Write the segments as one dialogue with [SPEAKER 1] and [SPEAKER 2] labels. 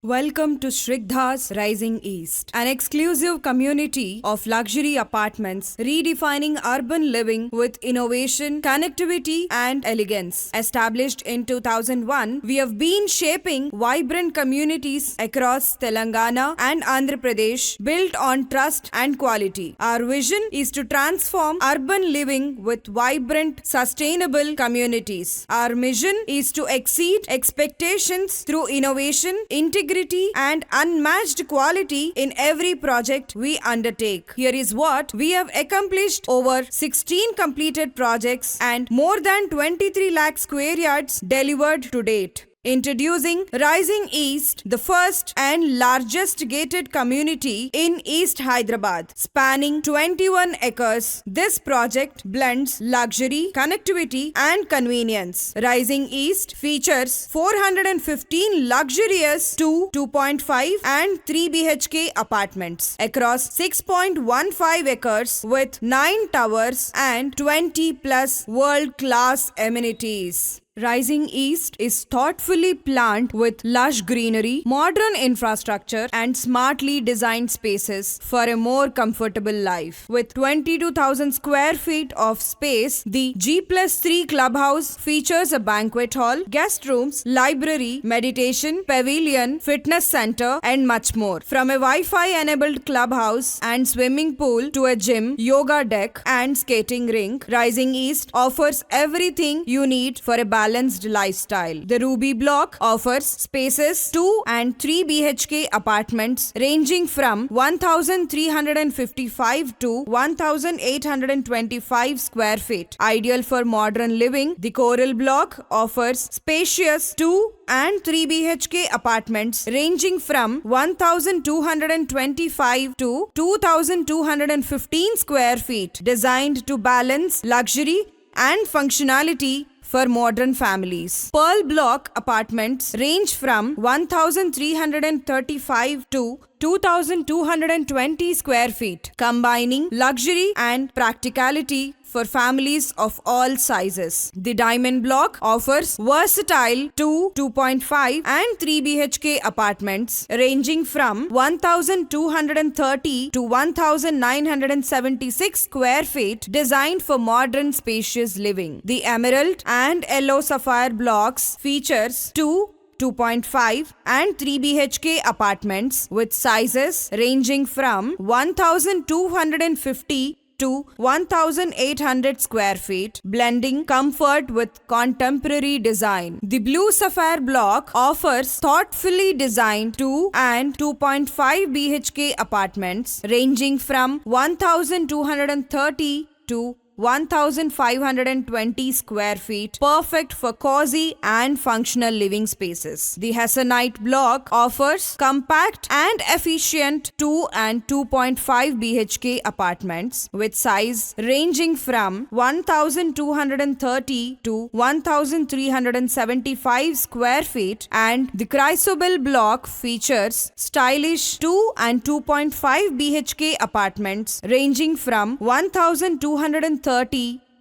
[SPEAKER 1] Welcome to Shrigdha's Rising East, an exclusive community of luxury apartments redefining urban living with innovation, connectivity, and elegance. Established in 2001, we have been shaping vibrant communities across Telangana and Andhra Pradesh built on trust and quality. Our vision is to transform urban living with vibrant, sustainable communities. Our mission is to exceed expectations through innovation, integrity, and unmatched quality in every project we undertake. Here is what we have accomplished: over 16 completed projects and more than 23 lakh square yards delivered to date. Introducing Rising East, the first and largest gated community in East Hyderabad, spanning 21 acres. This project blends luxury, connectivity, and convenience. Rising East features 415 luxurious 2, 2.5, and 3 BHK apartments across 6.15 acres with 9 towers and 20 plus world-class amenities. Rising East is thoughtfully planned with lush greenery, modern infrastructure, and smartly designed spaces for a more comfortable life. With 22,000 square feet of space, the G+3 clubhouse features a banquet hall, guest rooms, library, meditation, pavilion, fitness center, and much more. From a Wi-Fi enabled clubhouse and swimming pool to a gym, yoga deck, and skating rink, Rising East offers everything you need for a balanced lifestyle. The Ruby block offers spaces 2 and 3 BHK apartments ranging from 1,355 to 1,825 square feet. Ideal for modern living, the Coral block offers spacious 2 and 3 BHK apartments ranging from 1,225 to 2,215 square feet, designed to balance luxury and functionality for modern families. Pearl block apartments range from 1,335 to 2,220 square feet, combining luxury and practicality for families of all sizes. The Diamond block offers versatile 2, 2.5, and 3 BHK apartments ranging from 1,230 to 1,976 square feet, designed for modern spacious living. The Emerald and Yellow Sapphire blocks features 2, 2.5 and 3 BHK apartments with sizes ranging from 1,250 to 1,800 square feet, blending comfort with contemporary design. The Blue Sapphire block offers thoughtfully designed 2 and 2.5 BHK apartments ranging from 1,230 to 1,520 square feet, perfect for cozy and functional living spaces. The Hassanite block offers compact and efficient 2 and 2.5 BHK apartments with size ranging from 1,230 to 1,375 square feet, and the Chrysobel block features stylish 2 and 2.5 BHK apartments ranging from 1,230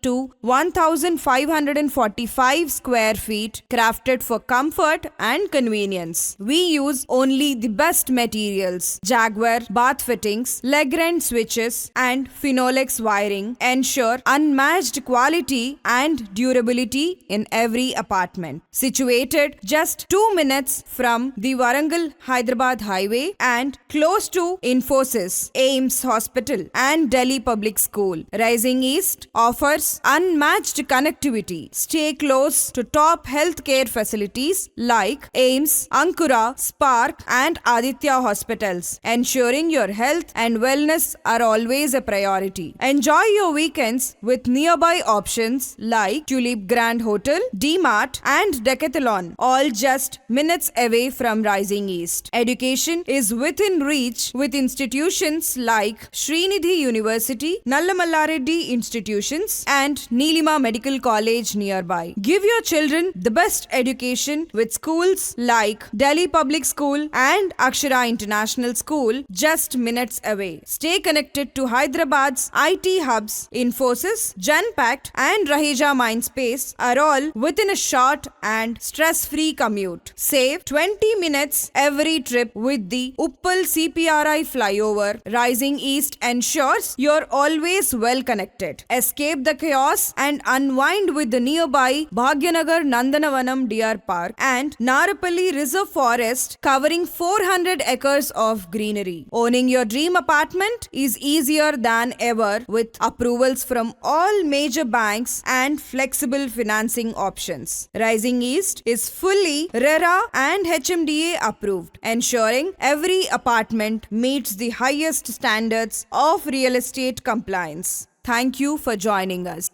[SPEAKER 1] to 1,545 square feet, crafted for comfort and convenience. We use only the best materials. Jaguar bath fittings, Legrand switches, and Phenolux wiring ensure unmatched quality and durability in every apartment. Situated just 2 minutes from the Warangal-Hyderabad highway and close to Infosys, AIIMS Hospital, and Delhi Public School, Rising East offers unmatched connectivity. Stay close to top healthcare facilities like AIIMS, Ankura, Spark, and Aditya hospitals, ensuring your health and wellness are always a priority. Enjoy your weekends with nearby options like Tulip Grand Hotel, D-Mart, and Decathlon, all just minutes away from Rising East. Education is within reach with institutions like Srinidhi University, Nallamalla Reddy Institutions, and and Nilima Medical College nearby. Give your children the best education with schools like Delhi Public School and Akshara International School just minutes away. Stay connected to Hyderabad's IT hubs. Infosys, Genpact and Raheja Mindspace are all within a short and stress-free commute. Save 20 minutes every trip with the Uppal CPRI flyover. Rising East ensures you're always well connected. Escape the chaos and unwind with the nearby Bhagyanagar Nandanavanam Deer Park and Narapalli Reserve Forest covering 400 acres of greenery. Owning your dream apartment is easier than ever with approvals from all major banks and flexible financing options. Rising East is fully RERA and HMDA approved, ensuring every apartment meets the highest standards of real estate compliance. Thank you for joining us.